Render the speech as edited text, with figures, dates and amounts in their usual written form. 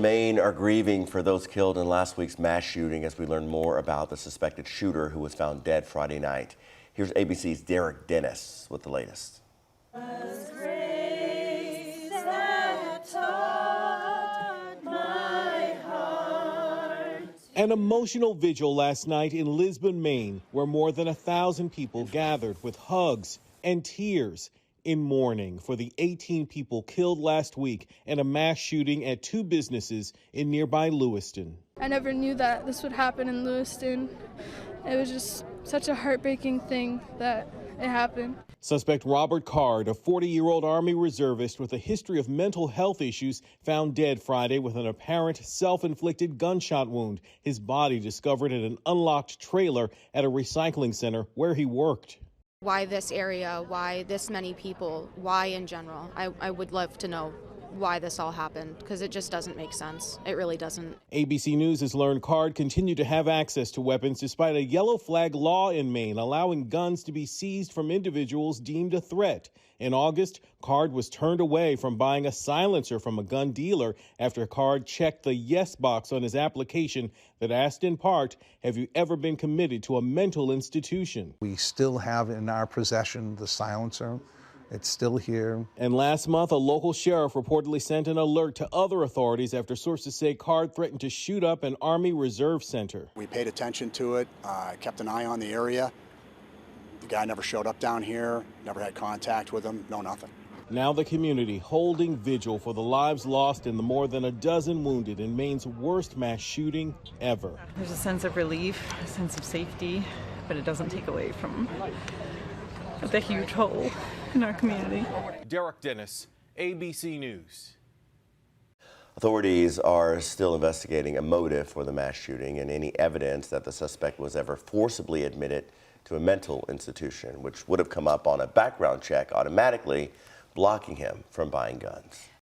Maine are grieving for those killed in last week's mass shooting as we learn more about the suspected shooter who was found dead Friday night. Here's ABC's Derek Dennis with the latest. An emotional vigil last night in Lewiston, Maine, where more than 1,000 people gathered with hugs and tears in mourning for the 18 people killed last week in a mass shooting at two businesses in nearby Lewiston. I never knew that this would happen in Lewiston. It was just such a heartbreaking thing that it happened. Suspect Robert Card, a 40-year-old Army reservist with a history of mental health issues, found dead Friday with an apparent self-inflicted gunshot wound. His body discovered in an unlocked trailer at a recycling center where he worked. Why this area? Why this many people? Why in general? I would love to know why this all happened, because it just doesn't make sense. It really doesn't. ABC News has learned Card continued to have access to weapons despite a yellow flag law in Maine allowing guns to be seized from individuals deemed a threat. In August, Card was turned away from buying a silencer from a gun dealer after Card checked the yes box on his application that asked in part, have you ever been committed to a mental institution? We still have in our possession the silencer. It's still here. And last month, a local sheriff reportedly sent an alert to other authorities after sources say Card threatened to shoot up an Army Reserve Center. We paid attention to it, kept an eye on the area. The guy never showed up down here, never had contact with him, no nothing. Now the community holding vigil for the lives lost and the more than a dozen wounded in Maine's worst mass shooting ever. There's a sense of relief, a sense of safety, but it doesn't take away from the huge hole in our community. Derek Dennis, ABC News. Authorities are still investigating a motive for the mass shooting and any evidence that the suspect was ever forcibly admitted to a mental institution, which would have come up on a background check automatically blocking him from buying guns.